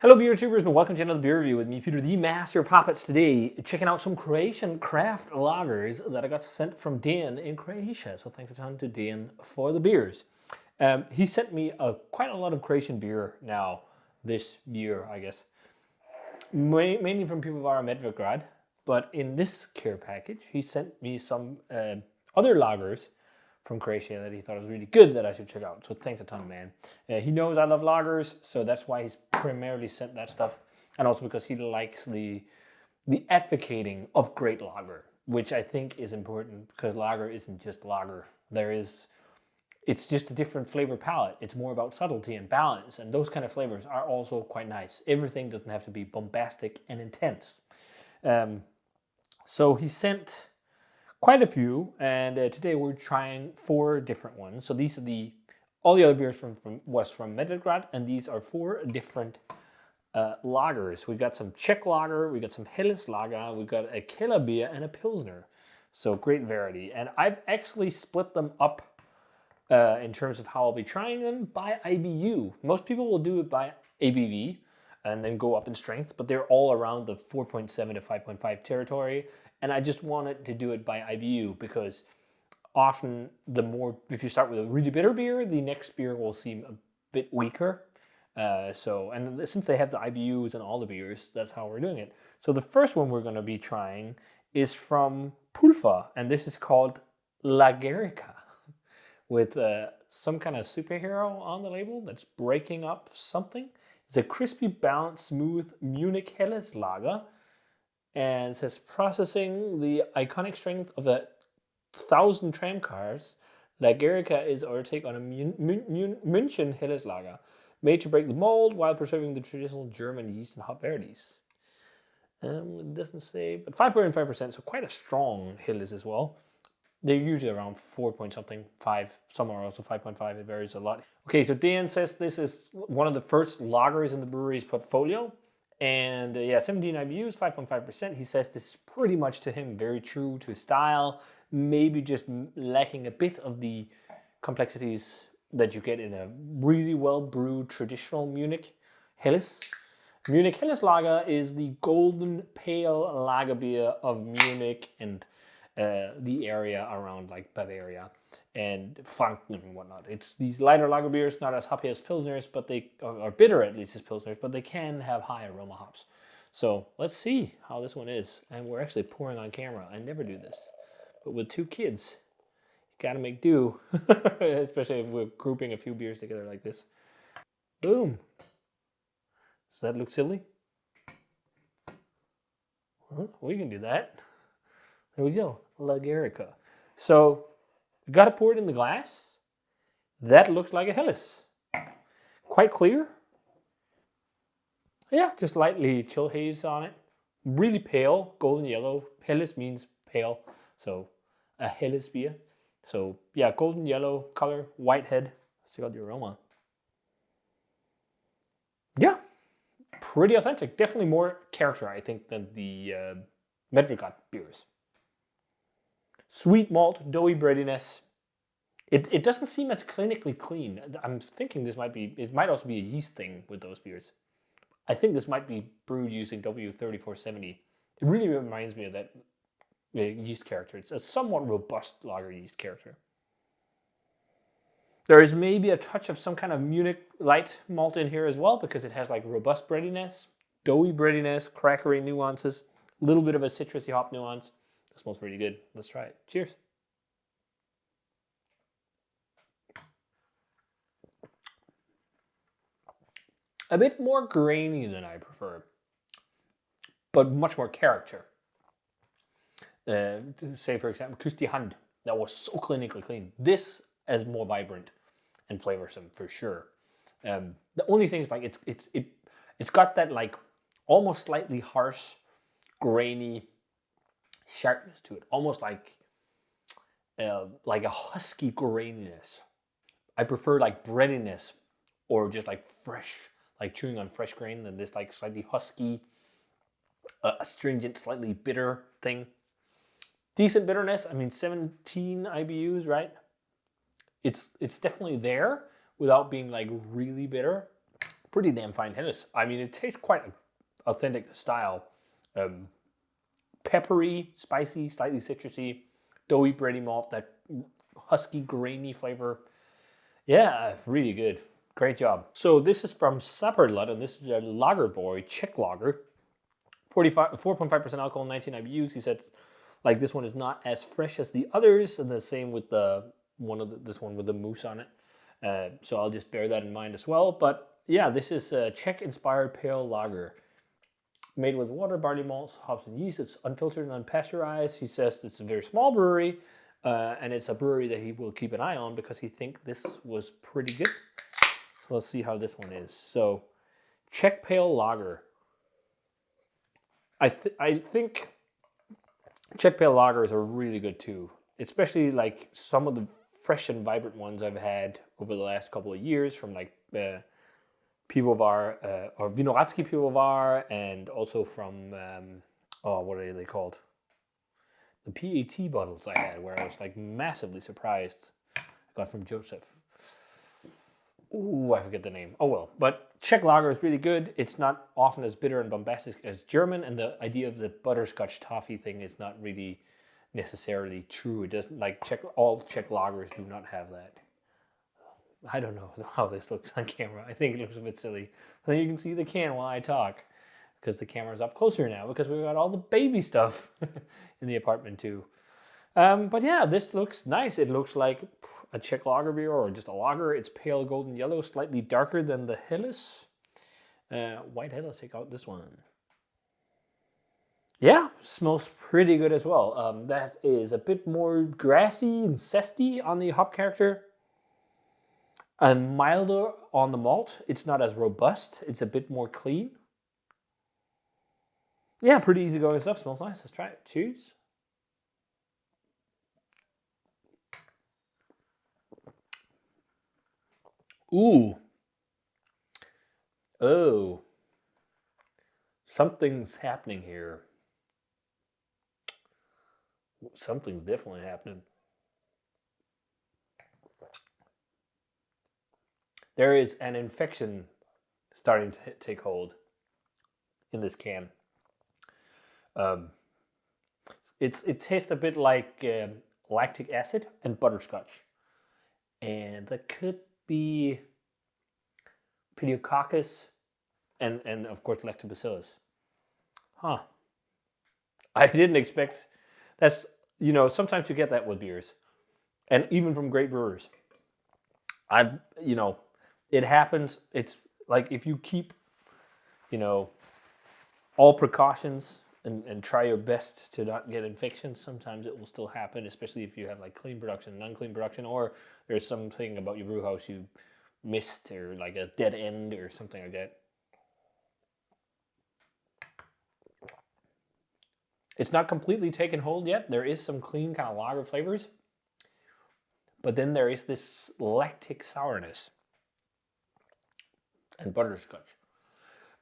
Hello beer tubers and welcome to another beer review with me, Peter, the master of hoppets. Today, checking out some Croatian craft lagers that I got sent from Dan in Croatia. So thanks a ton to Dan for the beers. He sent me quite a lot of Croatian beer now this year, I guess. Mainly from people via Medvedgrad. But in this care package, he sent me some other lagers from Croatia that he thought was really good that I should check out. So thanks a ton, man. He knows I love lagers, so that's why he's primarily sent that stuff. And also because he likes the advocating of great lager, which I think is important because lager isn't just lager. It's just a different flavor palette. It's more about subtlety and balance, and those kind of flavors are also quite nice. Everything doesn't have to be bombastic and intense. So he sent quite a few, and today we're trying 4 different ones. So these are all the other beers from Medvedgrad, and these are 4 different lagers. We got some Czech lager, we got some Helles lager, we got a Kellerbier and a Pilsner. So great variety, and I've actually split them up in terms of how I'll be trying them by IBU. Most people will do it by ABV and then go up in strength, but they're all around the 4.7 to 5.5 territory. And I just wanted to do it by IBU because often if you start with a really bitter beer, the next beer will seem a bit weaker. And since they have the IBUs and all the beers, that's how we're doing it. So the first one we're going to be trying is from Pulfer, and this is called Lagerica, with some kind of superhero on the label that's breaking up something. It's a crispy, balanced, smooth Munich Helles lager, and it says processing the iconic strength of 1,000 tram cars. Lagerica is our take on a München Helles lager, made to break the mold while preserving the traditional German yeast and hop varieties. It doesn't say, but 5.5%, so quite a strong Helles as well. They're usually around 4 point something, 5, some are also 5.5, it varies a lot. Okay, so Dan says this is one of the first lagers in the brewery's portfolio. And 17 IBUs, 5.5%. He says this is pretty much to him very true to style, maybe just lacking a bit of the complexities that you get in a really well brewed traditional Munich Helles. Munich Helles lager is the golden pale lager beer of Munich and the area around like Bavaria and Franken and whatnot. It's these lighter lager beers, not as hoppy as Pilsners, but they are bitter at least as Pilsners, but they can have high aroma hops. So let's see how this one is. And we're actually pouring on camera. I never do this, but with 2 kids, you gotta make do, especially if we're grouping a few beers together like this. Boom. Does that look silly? We can do that. There we go, Lagerica. So, you gotta pour it in the glass. That looks like a Helles. Quite clear. Yeah, just lightly chill haze on it. Really pale, golden yellow. Helles means pale, so a Helles beer. So yeah, golden yellow color, white head. Let's check out the aroma. Yeah, pretty authentic. Definitely more character, I think, than the Medvedgrad beers. Sweet malt, doughy breadiness. It doesn't seem as clinically clean. I'm thinking it might also be a yeast thing with those beers. I think this might be brewed using W3470. It really reminds me of that yeast character. It's a somewhat robust lager yeast character. There is maybe a touch of some kind of Munich light malt in here as well because it has like robust breadiness, doughy breadiness, crackery nuances, a little bit of a citrusy hop nuance. It smells really good. Let's try it. Cheers. A bit more grainy than I prefer, but much more character. Say, for example, Küsti Hand, that was so clinically clean. This is more vibrant and flavorsome for sure. The only thing is like it's got that like almost slightly harsh, grainy sharpness to it, almost like a husky graininess. I prefer like breadiness or just like fresh, like chewing on fresh grain than this like slightly husky, astringent, slightly bitter thing. Decent bitterness. I mean, 17 IBUs, right? It's definitely there without being like really bitter. Pretty damn fine Helles. I mean, it tastes quite authentic style. Peppery, spicy, slightly citrusy, doughy, bready malt, that husky, grainy flavor. Yeah, really good. Great job. So this is from Saperlot, and this is a Lagerboy, Czech lager. 4.5% alcohol, 19 IBUs. He said, like, this one is not as fresh as the others, and the same with this one with the mousse on it. So I'll just bear that in mind as well. But yeah, this is a Czech-inspired pale lager, made with water, barley malts, hops, and yeast. It's unfiltered and unpasteurized. He says it's a very small brewery, and it's a brewery that he will keep an eye on because he thinks this was pretty good. So let's see how this one is. So, Czech pale lager. I think Czech pale lagers are really good too, especially like some of the fresh and vibrant ones I've had over the last couple of years from like Pivovar or Vinohradský Pivovar, and also from what are they called? The PAT bottles I had, where I was like massively surprised. I got from Joseph. Ooh, I forget the name. Oh well, but Czech lager is really good. It's not often as bitter and bombastic as German, and the idea of the butterscotch toffee thing is not really necessarily true. It doesn't, like, all Czech lagers do not have that. I don't know how this looks on camera. I think it looks a bit silly. But then you can see the can while I talk, because the camera's up closer now, because we've got all the baby stuff in the apartment too. But yeah, this looks nice. It looks like a Czech lager beer or just a lager. It's pale golden yellow, slightly darker than the Helles. White Helles, take out this one. Yeah, smells pretty good as well. That is a bit more grassy and zesty on the hop character. And milder on the malt. It's not as robust. It's a bit more clean. Yeah, pretty easygoing stuff. Smells nice. Let's try it. Cheers. Ooh. Oh. Something's happening here. Something's definitely happening. There is an infection starting to take hold in this can. It tastes a bit like lactic acid and butterscotch. And that could be Pediococcus and of course lactobacillus. Huh. I didn't expect. That's, sometimes you get that with beers. And even from great brewers. It happens. It's like if you keep, all precautions and try your best to not get infections, sometimes it will still happen, especially if you have like clean production and unclean production, or there's something about your brew house you missed, or like a dead end or something like that. It's not completely taken hold yet. There is some clean kind of lager flavors, but then there is this lactic sourness and butterscotch.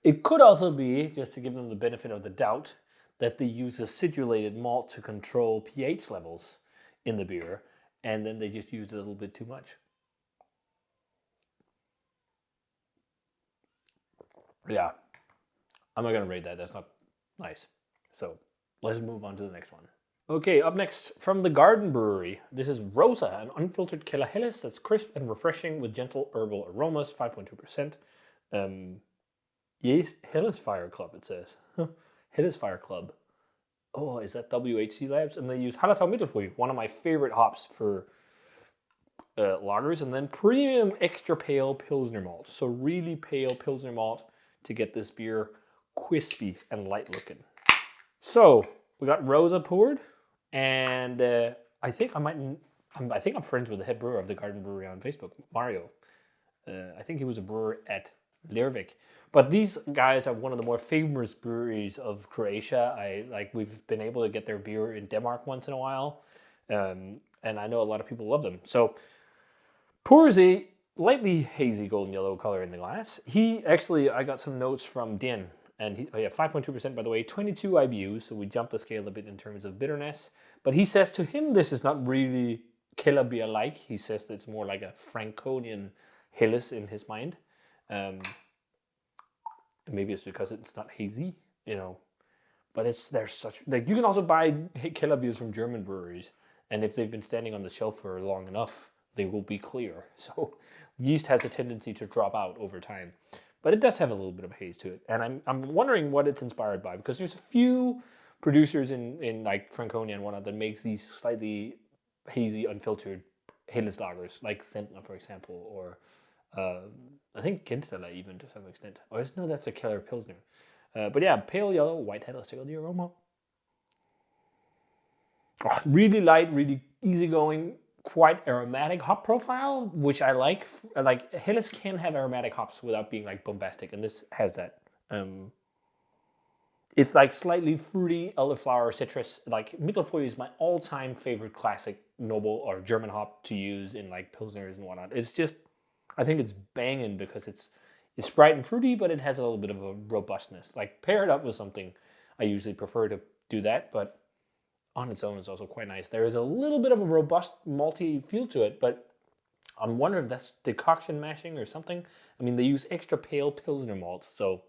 It could also be, just to give them the benefit of the doubt, that they use acidulated malt to control pH levels in the beer, and then they just used a little bit too much. Yeah, I'm not going to rate that. That's not nice. So let's move on to the next one. Okay, up next from the Garde Brewery, this is Rosa, an unfiltered Keller Helles that's crisp and refreshing with gentle herbal aromas, 5.2%. Yes, Helles Fire Club, it says. Helles Fire Club. Oh, is that WHC Labs? And they use Hallertau Mittelfrüh, one of my favorite hops for lagers, and then premium extra pale Pilsner malt. So really pale Pilsner malt to get this beer crispy and light looking. So we got Rosa poured, and I think I'm friends with the head brewer of the Garde Brewery on Facebook, Mario. I think he was a brewer at Lervik. But these guys are one of the more famous breweries of Croatia. We've been able to get their beer in Denmark once in a while, and I know a lot of people love them. So pours a lightly hazy golden yellow color in the glass. I got some notes from Den, and 5.2% by the way, 22 IBUs, so we jumped the scale a bit in terms of bitterness. But he says to him this is not really Kellerbier-like. He says that it's more like a Franconian Helles in his mind. And maybe it's because it's not hazy, you know. But there's such, like, you can also buy Kellerbiers from German breweries, and if they've been standing on the shelf for long enough, they will be clear. So yeast has a tendency to drop out over time, but it does have a little bit of haze to it. And I'm wondering what it's inspired by, because there's a few producers in like Franconia and whatnot that makes these slightly hazy, unfiltered hazeless lagers, like Sentner, for example, or I think Kinstler even to some extent. Or no, that's a Keller Pilsner. But yeah, pale yellow, white head. Let's take out the aroma. Oh, really light, really easygoing, quite aromatic hop profile, which I like. Like Helles can have aromatic hops without being like bombastic, and this has that. It's like slightly fruity, elderflower, citrus. Like Mittelfrüh is my all-time favorite classic noble or German hop to use in like Pilsners and whatnot. It's just, I think it's banging because it's bright and fruity, but it has a little bit of a robustness. Like pair it up with something, I usually prefer to do that, but on its own it's also quite nice. There is a little bit of a robust malty feel to it, but I'm wondering if that's decoction mashing or something. I mean, they use extra pale Pilsner malt, so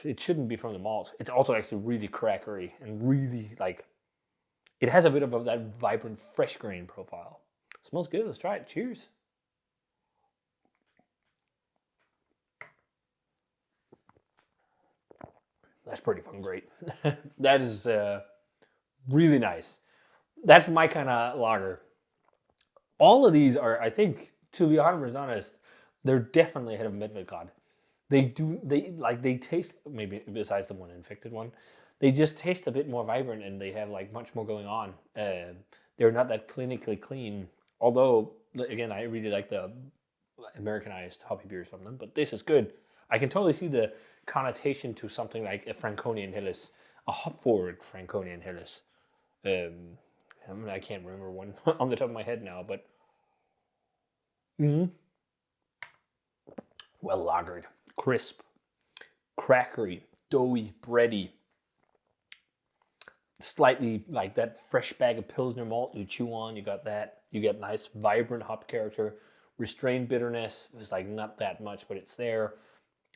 it shouldn't be from the malt. It's also actually really crackery and really like, it has a bit of that vibrant fresh grain profile. Smells good. Let's try it. Cheers. That's pretty fucking great. That is really nice. That's my kind of lager. All of these are, I think, to be 100% honest, they're definitely ahead of Medvedgrad. They taste, maybe besides the one infected one, they just taste a bit more vibrant and they have like much more going on. They're not that clinically clean. Although, again, I really like the Americanized hoppy beers from them, but this is good. I can totally see the connotation to something like a Franconian Helles, a hop-forward Franconian Helles. I mean, I can't remember one on the top of my head now, but well lagered, crisp, crackery, doughy, bready. Slightly like that fresh bag of Pilsner malt you chew on. You got that. You get nice, vibrant hop character, restrained bitterness. It's like not that much, but it's there.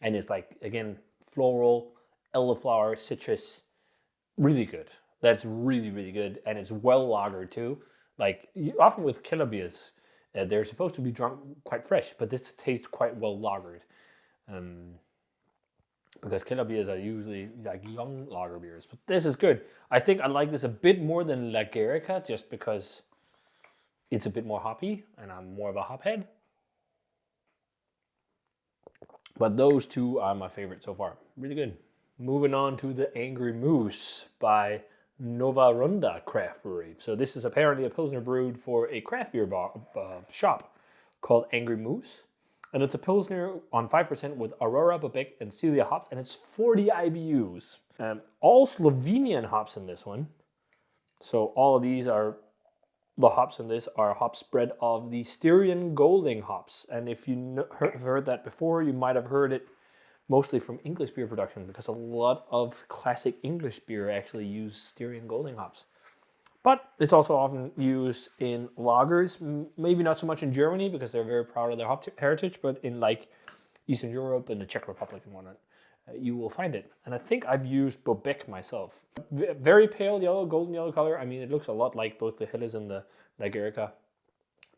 And it's like, again, floral, elderflower, citrus. Really good. That's really, really good. And it's well lagered too. Like, often with Kellerbiers, they're supposed to be drunk quite fresh, but this tastes quite well lagered. Because Kellerbiers are usually like young lager beers. But this is good. I think I like this a bit more than Lagerica just because it's a bit more hoppy and I'm more of a hop head. But those two are my favorite so far. Really good. Moving on to the Angry Moose by Nova Runda Craft Brewery. So this is apparently a Pilsner brewed for a craft beer shop called Angry Moose. And it's a Pilsner on 5% with Aurora, Bobek, and Celia hops, and it's 40 IBUs. All Slovenian hops in this one. So all of these are, the hops in this are hop spread of the Styrian Golding hops. And if you have heard that before, you might have heard it mostly from English beer production, because a lot of classic English beer actually use Styrian Golding hops. But it's also often used in lagers, maybe not so much in Germany because they're very proud of their hop heritage, but in like Eastern Europe and the Czech Republic and whatnot, you will find it. And I think I've used Bobek myself. Very pale yellow, golden yellow color. I mean, it looks a lot like both the Helles and the Lagerica,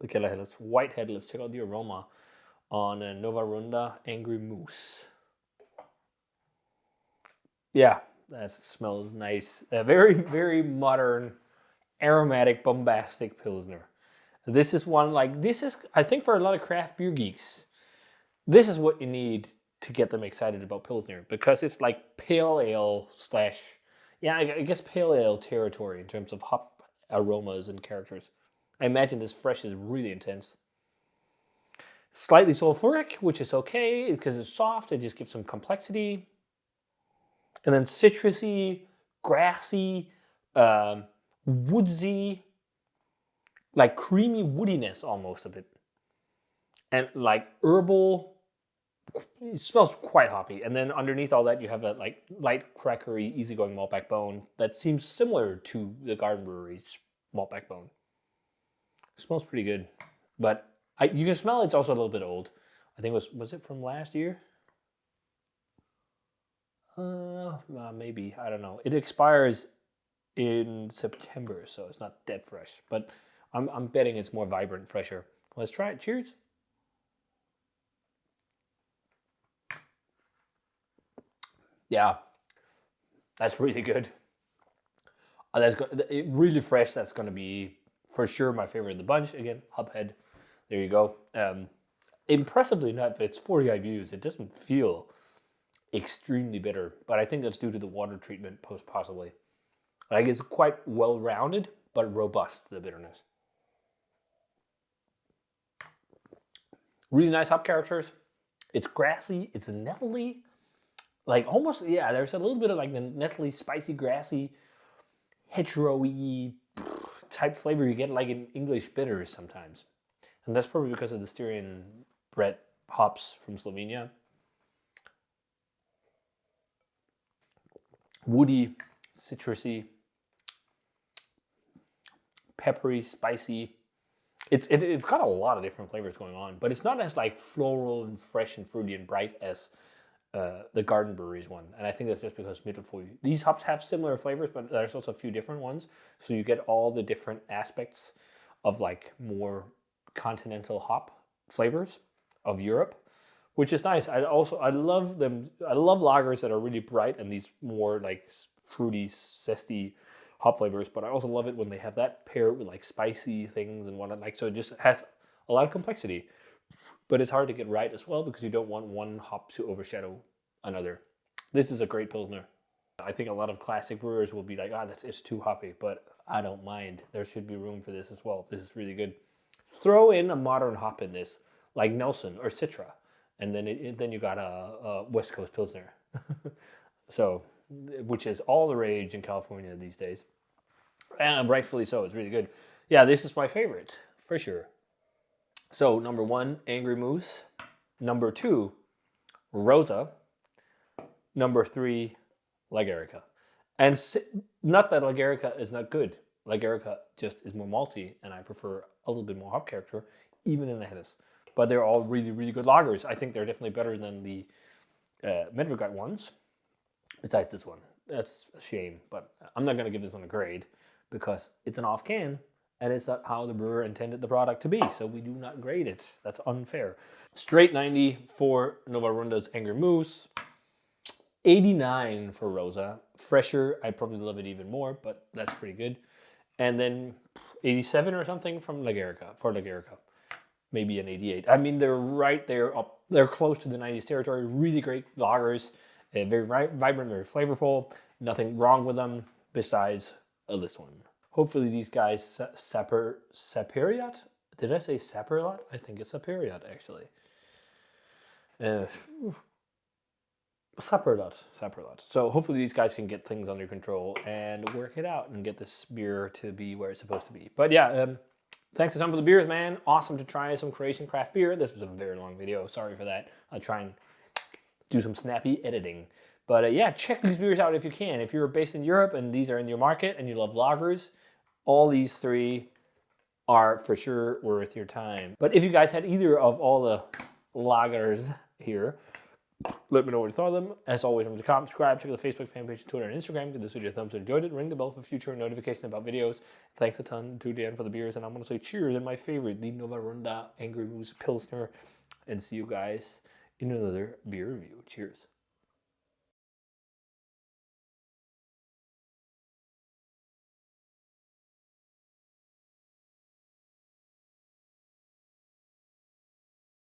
the Keller Helles. White head. Let's check out the aroma on a Nova Runda Angry Moose. Yeah, that smells nice. Very, very modern, aromatic, bombastic Pilsner. This is one like, this is, I think for a lot of craft beer geeks, this is what you need to get them excited about Pilsner, because it's like pale ale slash, yeah, I guess pale ale territory in terms of hop aromas and characters. I imagine this fresh is really intense. Slightly sulfuric, which is okay because it's soft. It just gives some complexity. And then citrusy, grassy, woodsy, like creamy woodiness almost a bit. And like herbal, it smells quite hoppy. And then underneath all that, you have that like light, crackery, easygoing malt backbone that seems similar to the Garde Brewery's malt backbone. It smells pretty good. But you can smell it's also a little bit old. I think was it from last year? Maybe, I don't know. It expires in September, so it's not that fresh. But I'm betting it's more vibrant, fresher. Let's try it. Cheers. Yeah, that's really good. That's really fresh. That's going to be for sure my favorite of the bunch. Again, Hubhead. There you go. Impressively enough, it's 40 IBUs. It doesn't feel extremely bitter, but I think that's due to the water treatment possibly. Like it's quite well rounded, but robust, the bitterness. Really nice hop characters. It's grassy, it's nettly. Like almost, yeah, there's a little bit of like the nettly, spicy, grassy, hetero-y type flavor you get like in English bitters sometimes. And that's probably because of the Styrian bred hops from Slovenia. Woody, citrusy, peppery, spicy. It's got a lot of different flavors going on, but it's not as like floral and fresh and fruity and bright as the Garden Breweries one. And I think that's just because Mittelfoy. These hops have similar flavors, but there's also a few different ones. So you get all the different aspects of like more continental hop flavors of Europe, which is nice. I love them. I love lagers that are really bright and these more like fruity, zesty hop flavors, but I also love it when they have that paired with like spicy things and whatnot. Like, so it just has a lot of complexity, but it's hard to get right as well because you don't want one hop to overshadow another. This is a great Pilsner. I think a lot of classic brewers will be like, it's too hoppy, but I don't mind. There should be room for this as well. This is really good. Throw in a modern hop in this, like Nelson or Citra, and then you got a West Coast Pilsner. So, which is all the rage in California these days. And rightfully so, it's really good. Yeah, this is my favorite, for sure. So, number 1, Angry Moose. Number 2, Rosa. Number 3, Lagerica. And not that Lagerica is not good. Lagerica just is more malty, and I prefer a little bit more hop character, even in the Helles. But they're all really, really good lagers. I think they're definitely better than the Medvedgrat ones, besides this one. That's a shame, but I'm not going to give this one a grade because it's an off can, and it's not how the brewer intended the product to be, so we do not grade it. That's unfair. Straight 90 for Nova Runda's Angry Moose. 89 for Rosa. Fresher, I'd probably love it even more, but that's pretty good. And then 87 or something from Lagerica, for Lagerica. Maybe an 88. I mean, they're right there up. They're close to the 90s territory. Really great lagers. Very vibrant, very flavorful. Nothing wrong with them besides this one. Hopefully these guys, Saperlot? Did I say Saperlot? I think it's Saperlot, actually. Saperlot. So hopefully these guys can get things under control and work it out and get this beer to be where it's supposed to be. But yeah, thanks a ton for the beers, man. Awesome to try some Croatian craft beer. This was a very long video. Sorry for that. I'll try and do some snappy editing. But yeah, check these beers out if you can. If you're based in Europe and these are in your market and you love lagers, all these 3 are for sure worth your time. But if you guys had either of all the lagers here, let me know what you thought of them. As always, remember to comment, subscribe, check out the Facebook fan page, Twitter, and Instagram. Give this video a thumbs up if you enjoyed it. Ring the bell for future notifications about videos. Thanks a ton to Dan for the beers. And I'm going to say cheers and my favorite, the Nova Runda Angry Moose Pilsner. And see you guys in another beer review. Cheers.